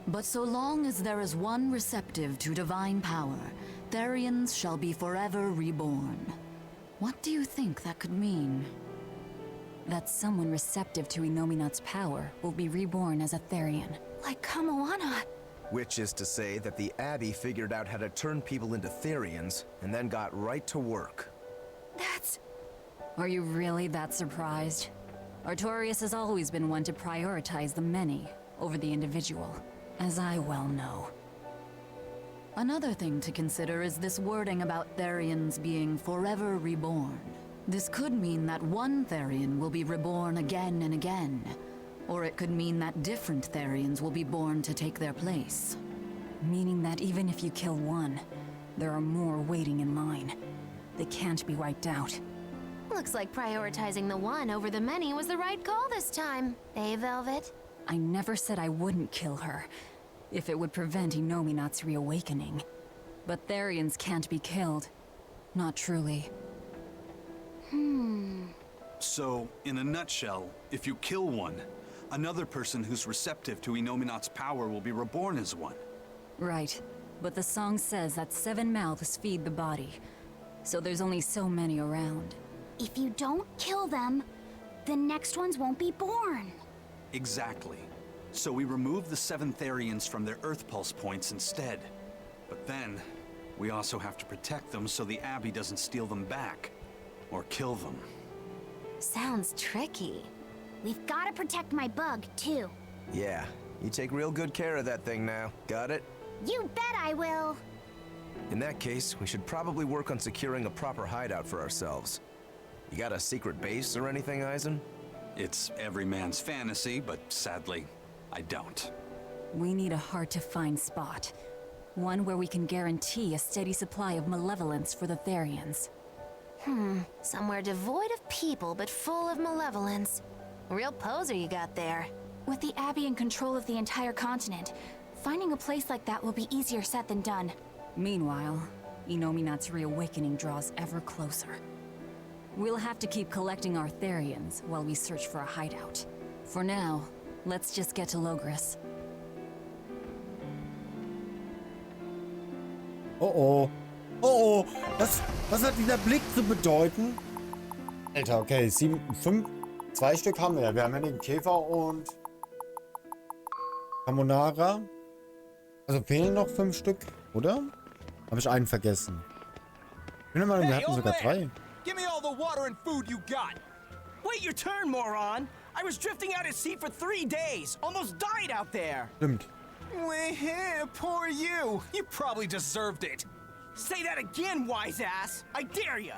But so long as there is one receptive to divine power, Therians shall be forever reborn. What do you think that could mean? That someone receptive to Innominat's power will be reborn as a Therian. Like Kamoana. Which is to say that the Abbey figured out how to turn people into Therians, and then got right to work. That's... Are you really that surprised? Artorius has always been one to prioritize the many over the individual, as I well know. Another thing to consider is this wording about Therians being forever reborn. This could mean that one Therian will be reborn again and again, or it could mean that different Therians will be born to take their place. Meaning that even if you kill one, there are more waiting in line. They can't be wiped out. Looks like prioritizing the one over the many was the right call this time. Eh, Velvet? I never said I wouldn't kill her, if it would prevent Innominat's reawakening. But Therians can't be killed. Not truly. So, in a nutshell, if you kill one, another person who's receptive to Innominat's power will be reborn as one. Right. But the song says that 7 mouths feed the body, so there's only so many around. If you don't kill them, the next ones won't be born. Exactly. So we remove the 7 Therians from their Earth Pulse points instead. But then, we also have to protect them so the Abbey doesn't steal them back. or kill them. Sounds tricky. We've got to protect my bug, too. Yeah, you take real good care of that thing now. Got it? You bet I will. In that case, we should probably work on securing a proper hideout for ourselves. You got a secret base or anything, Eisen? It's every man's fantasy, but sadly, I don't. We need a hard-to-find spot. One where we can guarantee a steady supply of malevolence for the Therians. Somewhere devoid of people, but full of malevolence. Real poser you got there. With the Abbey in control of the entire continent, finding a place like that will be easier said than done. Meanwhile, Inominat's reawakening draws ever closer. We'll have to keep collecting our Therians while we search for a hideout. For now, let's just get to Logris. Oh oh. Oh oh. Was hat dieser Blick zu bedeuten? Alter, okay. 2 Stück haben wir ja. Wir haben ja den Käfer und Kamoana. Also fehlen noch 5 Stück, oder? Habe ich einen vergessen? Ich bin der Meinung, wir hatten sogar 3. Give me all the water and food you got. Wait your turn, moron. I was drifting out at sea for 3 days. Almost died out there. Stimmt. Poor you. You probably deserved it. Say that again, wise ass. I dare ya.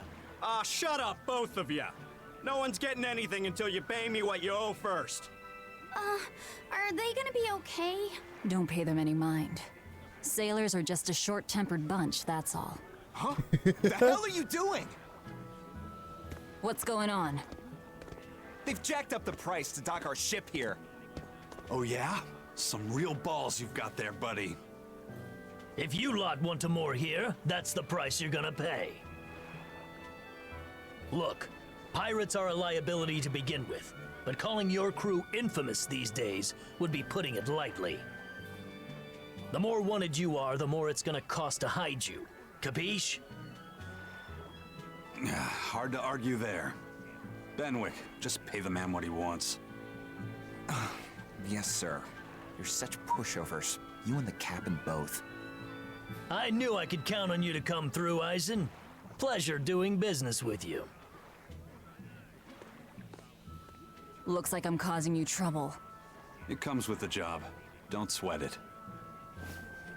Shut up, both of ya. No one's getting anything until you pay me what you owe first. Are they gonna be okay? Don't pay them any mind. Sailors are just a short-tempered bunch, that's all. Huh? The hell are you doing? What's going on? They've jacked up the price to dock our ship here. Oh yeah? Some real balls you've got there, buddy. If you lot want to moor here, that's the price you're gonna pay. Look, pirates are a liability to begin with, but calling your crew infamous these days would be putting it lightly. The more wanted you are, the more it's gonna cost to hide you. Capiche? Hard to argue there. Benwick, just pay the man what he wants. Yes, sir. You're such pushovers. You and the captain both. I knew I could count on you to come through, Eisen. Pleasure doing business with you. Looks like I'm causing you trouble. It comes with the job. Don't sweat it.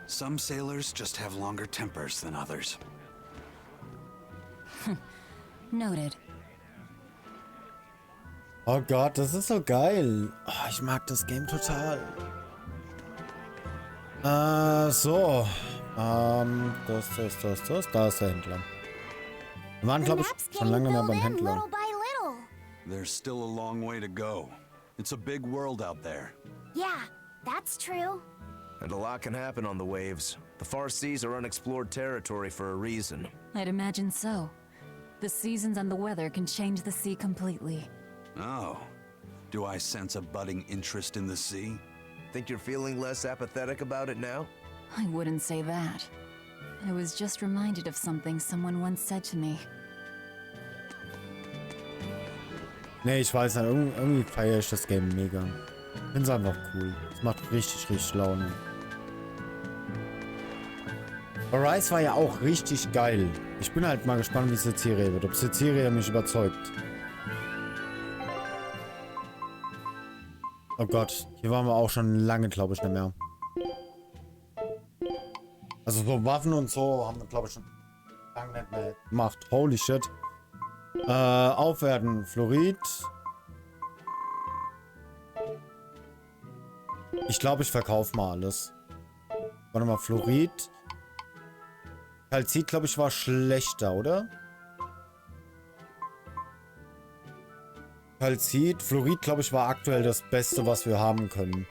Some sailors just have longer tempers than others. Noted. Oh Gott, das ist so geil. Oh, ich mag das Game total. So. Das. Da ist der Händler. Wir waren, glaube ich, schon lange mehr beim Händler. There's still a long way to go. It's a big world out there. Yeah, that's true. And a lot can happen on the waves. The far seas are unexplored territory for a reason. I'd imagine so. The seasons and the weather can change the sea completely. Oh. Do I sense a budding interest in the sea? Think you're feeling less apathetic about it now? I wouldn't say that. I was just reminded of something someone once said to me. Nee, ich weiß nicht. Irgendwie feiere ich das Game mega. Ich finde es einfach cool. Es macht richtig Laune. Arise war ja auch richtig geil. Ich bin halt mal gespannt, wie Berseria wird. Ob Berseria mich überzeugt. Oh Gott, hier waren wir auch schon lange, glaube ich, nicht mehr. Also so Waffen und so haben wir, glaube ich, schon lange nicht mehr gemacht. Holy shit. Aufwerten. Fluorid. Ich glaube, ich verkaufe mal alles. Warte mal, Fluorid. Kalzit, glaube ich, war schlechter, oder? Kalzit. Fluorid, glaube ich, war aktuell das Beste, was wir haben können.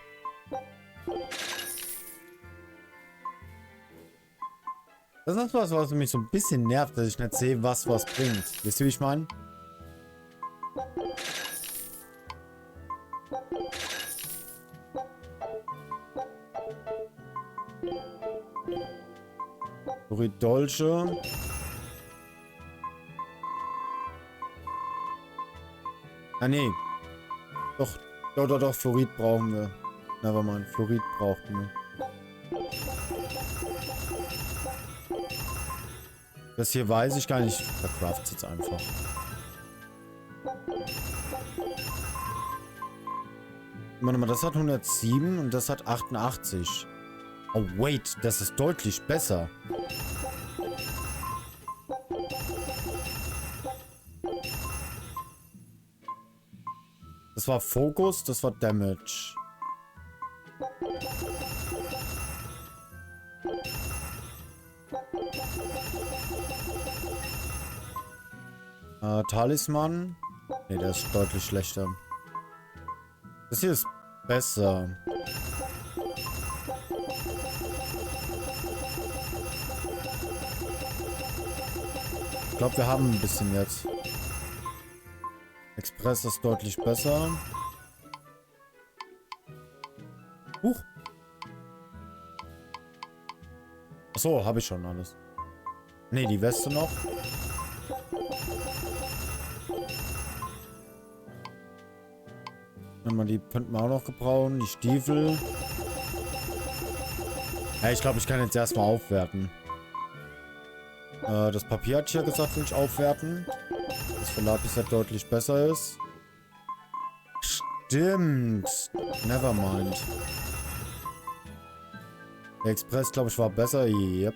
Das ist was mich so ein bisschen nervt, dass ich nicht sehe, was bringt. Wisst ihr, wie ich meine? Dolche. Ah, nee. Doch, Fluorid brauchen wir. Nevermind, Fluorid brauchten wir. Das hier weiß ich gar nicht. Vercraft jetzt einfach. Warte mal, das hat 107 und das hat 88. Oh, wait, das ist deutlich besser. Das war Fokus, das war Damage. Talisman. Ne, der ist deutlich schlechter. Das hier ist besser. Ich glaube, wir haben ein bisschen jetzt. Express ist deutlich besser. Huch. Achso, habe ich schon alles. Ne, die Weste noch. Die könnten wir auch noch gebrauchen. Die Stiefel. Ja, ich glaube, ich kann jetzt erstmal aufwerten. Das Papier hat hier gesagt, will ich aufwerten. Das für Laphicet deutlich besser ist. Stimmt. Nevermind. Der Express, glaube ich, war besser. Yep.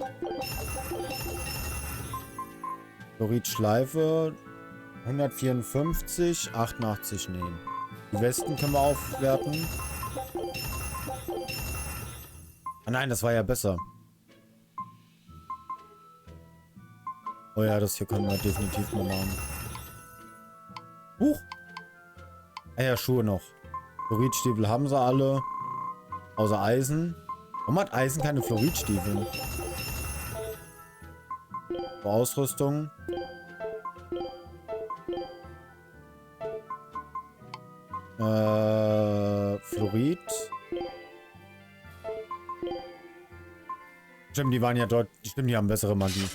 Chlorid-Schleife. 154. 88 nehmen. Die Westen können wir aufwerten. Ah nein, das war ja besser. Oh ja, das hier können wir definitiv mal machen. Huch! Ah ja, Schuhe noch. Fluoridstiefel haben sie alle. Außer Eisen. Warum hat Eisen keine Fluoridstiefel? Ausrüstung. Fluorid. Stimmt, die waren ja dort. Stimmt, die haben bessere Magie.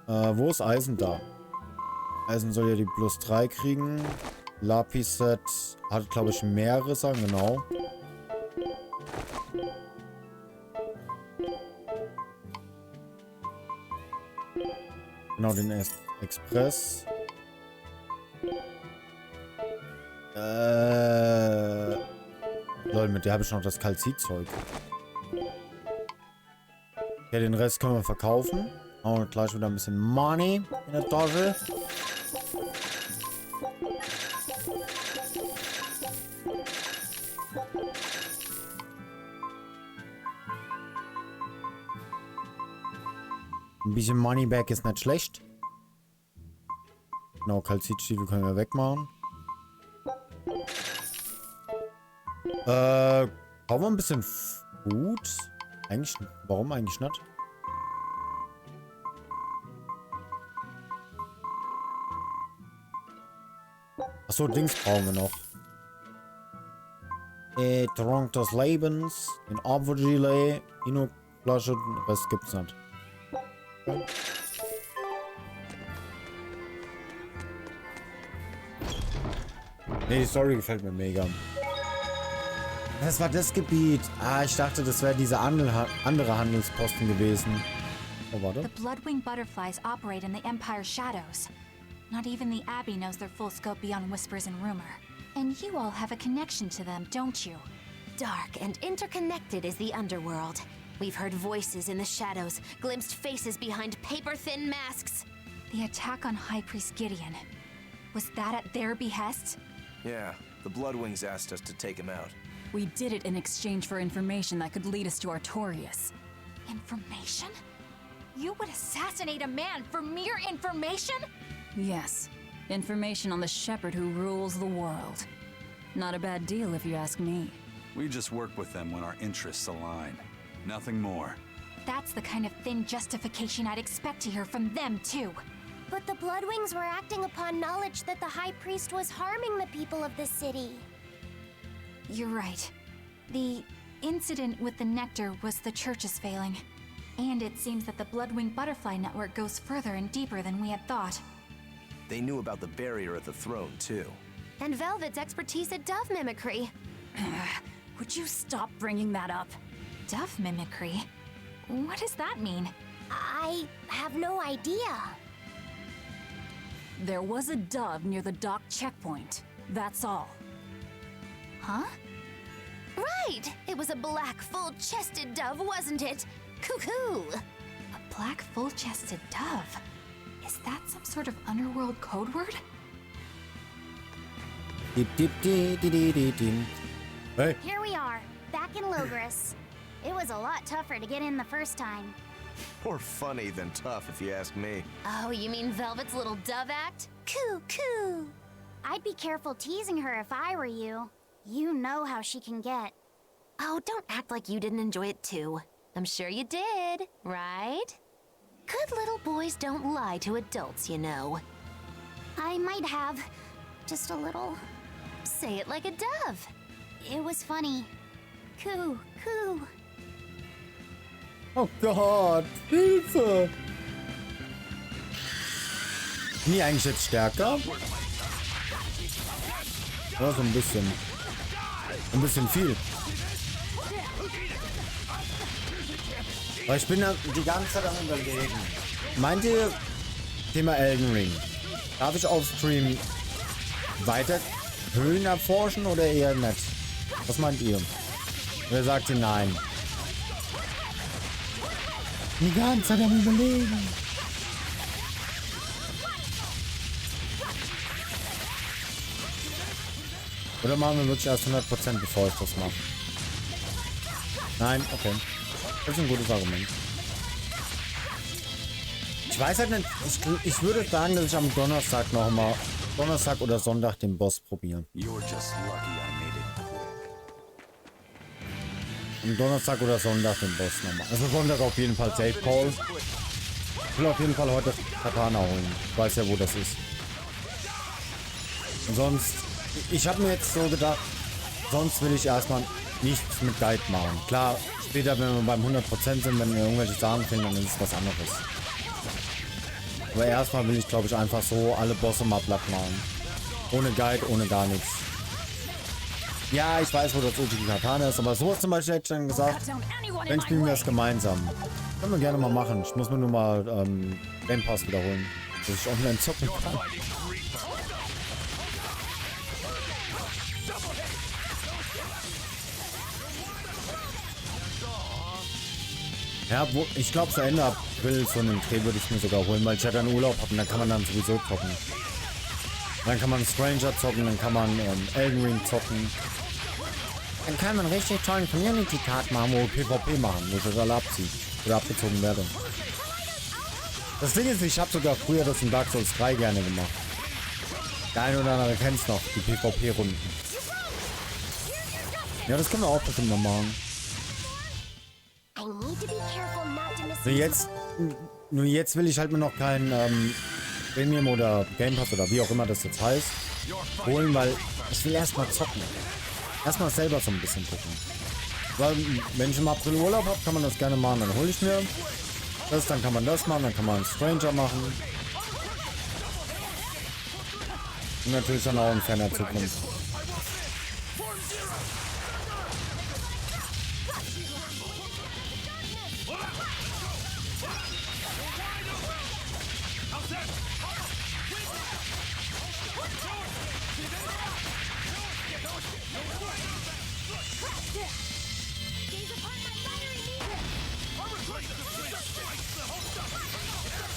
Wo ist Eisen? Da. Eisen soll ja die +3 kriegen. Laphicet hat, glaube ich, mehrere Sachen, genau. Genau, den Express. Lol, mit der habe ich noch das Kalzitzeug. Ja, den Rest können wir verkaufen. Haben wir gleich wieder ein bisschen Money in der Tasche. Ein bisschen Money back ist nicht schlecht. Genau, Kalzitstiefel können wir wegmachen. Brauchen wir ein bisschen Food? Eigentlich, warum eigentlich nicht? Achso, Dings brauchen wir noch. Trank des Lebens, den Apfelgelee, Ino-Flasche, den Rest gibt's nicht. Okay. Nee, die Story gefällt mir mega. Das war das Gebiet. Ah, ich dachte, das wäre dieser andere Handelsposten gewesen. Oh, warte. The Bloodwing butterflies operate in the Empire's shadows. Not even the Abbey knows their full scope beyond whispers and rumor. And you all have a connection to them, don't you? Dark and interconnected is the underworld. We've heard voices in the shadows, glimpsed faces behind paper-thin masks. The attack on High Priest Gideon. Was that at their behest? Yeah, the Bloodwings asked us to take him out. We did it in exchange for information that could lead us to Artorias. Information? You would assassinate a man for mere information? Yes. Information on the shepherd who rules the world. Not a bad deal if you ask me. We just work with them when our interests align. Nothing more. That's the kind of thin justification I'd expect to hear from them, too. But the Bloodwings were acting upon knowledge that the High Priest was harming the people of the city. You're right. The incident with the nectar was the Church's failing. And it seems that the Bloodwing Butterfly Network goes further and deeper than we had thought. They knew about the barrier at the throne, too. And Velvet's expertise at dove mimicry. Would you stop bringing that up? Dove mimicry? What does that mean? I have no idea. There was a dove near the dock checkpoint. That's all. Huh? Right! It was a black, full-chested dove, wasn't it? Cuckoo! A black, full-chested dove? Is that some sort of underworld code word? Dip, dip, di, di, di, di, di. Hey. Here we are, back in Logris. It was a lot tougher to get in the first time. More funny than tough, if you ask me. Oh, you mean Velvet's little dove act? Coo, coo! I'd be careful teasing her if I were you. You know how she can get. Oh, don't act like you didn't enjoy it too. I'm sure you did, right? Good little boys don't lie to adults, you know. I might have. Just a little. Say it like a dove. It was funny. Coo, coo. Oh Gott, Hilfe! Sind die eigentlich jetzt stärker? Ja, so ein bisschen. Ein bisschen viel. Aber ich bin ja die ganze Zeit am Überlegen. Meint ihr, Thema Elden Ring, darf ich auf Stream weiter Höhlen erforschen oder eher nicht? Was meint ihr? Oder sagt ihr nein? Die ganze Zeit am Überlegen. Oder machen wir wirklich erst 100%, bevor ich das mache? Nein, okay. Das ist ein gutes Argument. Ich weiß halt nicht, ich würde sagen, dass ich am Donnerstag nochmal, Donnerstag oder Sonntag den Boss probiere. Am Donnerstag oder Sonntag den Boss nochmal. Also Sonntag auf jeden Fall Safe Call. Ich will auf jeden Fall heute Katana holen. Ich weiß ja, wo das ist. Und sonst, ich habe mir jetzt so gedacht, sonst will ich erstmal nichts mit Guide machen. Klar, später, wenn wir beim 100% sind, wenn wir irgendwelche Sachen finden, dann ist es was anderes. Aber erstmal will ich, glaube ich, einfach so alle Bosse mal platt machen. Ohne Guide, ohne gar nichts. Ja, ich weiß, wo das ultige Katana ist, aber sowas zum Beispiel hätte ich dann gesagt, dann spielen wir das gemeinsam. Können wir gerne mal machen. Ich muss mir nur mal Game Pass wiederholen, dass ich online zocken kann. Ja, ich glaube, zu Ende April so einen Dreh würde ich mir sogar holen, weil ich ja dann Urlaub habe und dann kann man dann sowieso zocken. Dann kann man Stranger zocken, dann kann man Elden Ring zocken. Dann kann man richtig tollen Community-Tag machen, wo wir PvP machen, wo ich alle abziehe oder abgezogen werde. Das Ding ist, ich habe sogar früher das in Dark Souls 3 gerne gemacht. Der eine oder andere kennt es noch, die PvP-Runden. Ja, das können wir auch bestimmt mal machen. Nur jetzt will ich halt mir noch kein Premium oder Game Pass oder wie auch immer das jetzt heißt, holen, weil ich will erstmal zocken. Erstmal selber so ein bisschen gucken. Weil, wenn ich im April Urlaub habe, kann man das gerne machen, dann hole ich mir das, dann kann man das machen, dann kann man Stranger machen. Und natürlich dann auch in ferner Zukunft.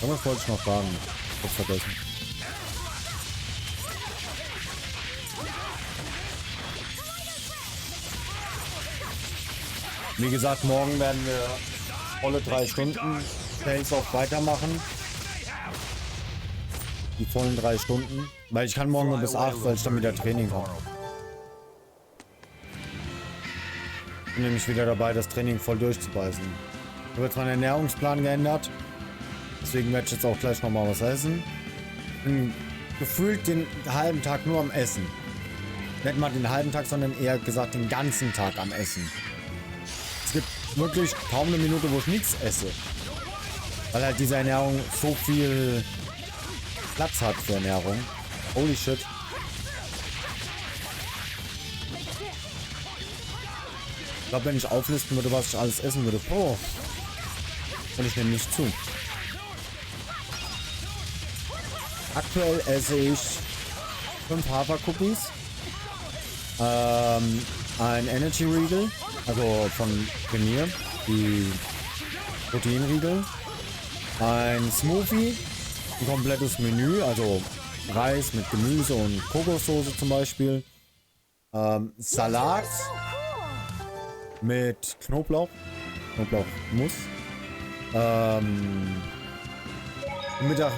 Was wollte ich noch fragen? Ich hab's vergessen. Wie gesagt, morgen werden wir volle 3 Stunden Tales auch weitermachen. Die vollen 3 Stunden. Weil ich kann morgen nur bis 8, weil ich dann wieder Training habe. Ich bin nämlich wieder dabei, das Training voll durchzubeißen. Ich habe jetzt meinen Ernährungsplan geändert. Deswegen werde ich jetzt auch gleich nochmal was essen. Bin gefühlt den halben Tag nur am Essen. Nicht mal den halben Tag, sondern eher gesagt den ganzen Tag am Essen. Es gibt wirklich kaum eine Minute, wo ich nichts esse. Weil halt diese Ernährung so viel Platz hat für Ernährung. Holy shit. Ich glaube, wenn ich auflisten würde, was ich alles essen würde, oh, und ich nehme nicht zu. Aktuell esse ich 5 Hafer-Cookies, ein Energy Riegel, also von Premier, die Proteinriegel, ein Smoothie, ein komplettes Menü, also Reis mit Gemüse und Kokossoße zum Beispiel, Salat mit Knoblauchmus, Mittag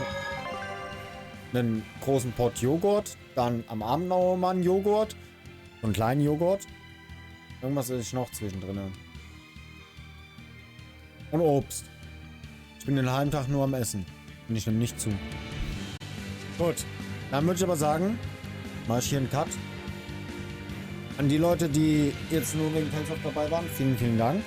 einen großen Pot Joghurt, dann am Abend noch mal einen Joghurt, so einen kleinen Joghurt. Irgendwas ist noch zwischendrin. Und Obst. Ich bin den halben Tag nur am Essen. Und ich nehme nicht zu. Gut. Dann würde ich aber sagen, mache ich hier einen Cut. An die Leute, die jetzt nur wegen Tales of dabei waren, vielen, vielen Dank.